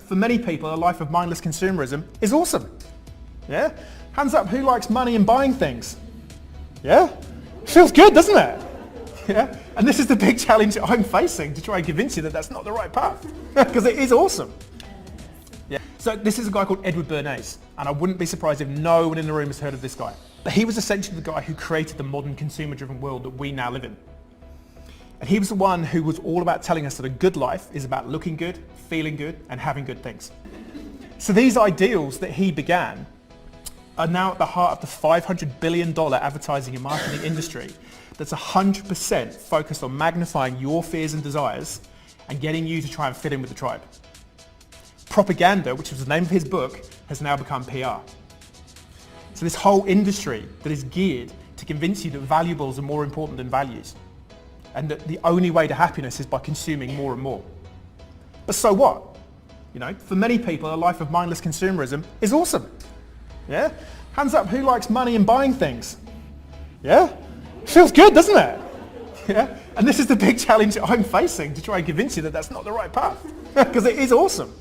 for many people, a life of mindless consumerism is awesome. Yeah? Hands up, who likes money and buying things? Yeah? Feels good, doesn't it? Yeah? And this is the big challenge that I'm facing, to try and convince you that that's not the right path, because it is awesome. Yeah. So this is a guy called Bernays, and I wouldn't be surprised if no one in the room has heard of this guy. But he was essentially the guy who created the modern consumer-driven world that we now live in. And he was the one who was all about telling us that a good life is about looking good, feeling good, and having good things. So these ideals that he began are now at the heart of the $500 billion advertising and marketing industry that's 100% focused on magnifying your fears and desires and getting you to try and fit in with the tribe. Propaganda, which was the name of his book, has now become PR. So this whole industry that is geared to convince you that valuables are more important than values, and that the only way to happiness is by consuming more and more. But so what? You know, for many people, a life of mindless consumerism is awesome. Yeah? Hands up, who likes money and buying things? Yeah? Feels good, doesn't it? Yeah? And this is the big challenge that I'm facing, to try and convince you that that's not the right path, because it is awesome.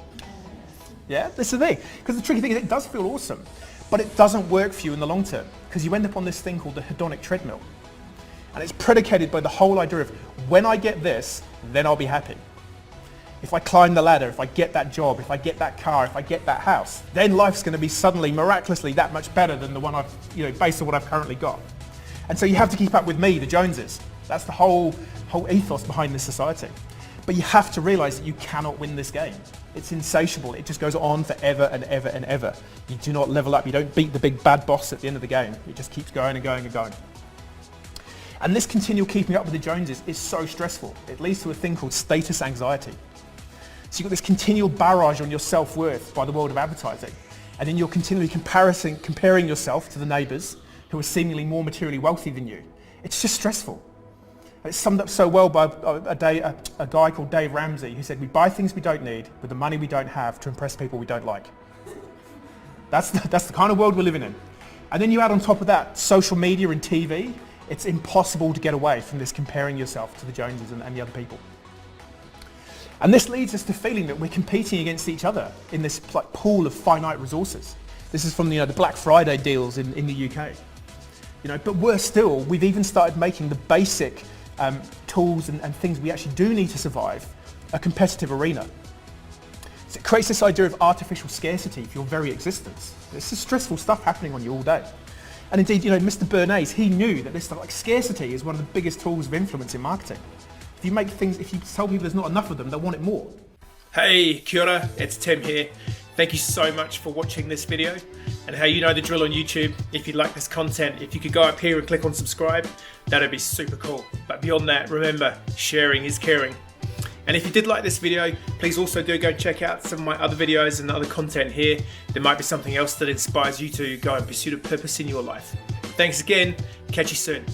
Yeah? This is the thing. Because the tricky thing is it does feel awesome, but it doesn't work for you in the long term, because you end up on this thing called the hedonic treadmill. And it's predicated by the whole idea of, when I get this, then I'll be happy. If I climb the ladder, if I get that job, if I get that car, if I get that house, then life's going to be suddenly, miraculously, that much better than the one I've, based on what I've currently got. And so you have to keep up with me, the Joneses. That's the whole ethos behind this society. But you have to realize that you cannot win this game. It's insatiable. It just goes on forever and ever and ever. You do not level up. You don't beat the big bad boss at the end of the game. It just keeps going and going and going. And this continual keeping up with the Joneses is so stressful. It leads to a thing called status anxiety. So you've got this continual barrage on your self-worth by the world of advertising. And then you're continually comparing yourself to the neighbours who are seemingly more materially wealthy than you. It's just stressful. And it's summed up so well by a guy called Dave Ramsey, who said, we buy things we don't need with the money we don't have to impress people we don't like. That's the kind of world we're living in. And then you add on top of that social media and TV. It's impossible to get away from this comparing yourself to the Joneses and the other people. And this leads us to feeling that we're competing against each other in this pool of finite resources. This is from the Black Friday deals in the UK. But worse still, we've even started making the basic tools and things we actually do need to survive a competitive arena. So it creates this idea of artificial scarcity for your very existence. This is stressful stuff happening on you all day. And indeed, Mr. Bernays, he knew that this stuff like scarcity is one of the biggest tools of influence in marketing. If you tell people there's not enough of them, they'll want it more. Hey, kia ora, it's Tim here. Thank you so much for watching this video. And hey, you know the drill on YouTube. If you like this content, if you could go up here and click on subscribe, that'd be super cool. But beyond that, remember, sharing is caring. And if you did like this video, please also do go and check out some of my other videos and other content here. There might be something else that inspires you to go and pursue a purpose in your life. Thanks again. Catch you soon.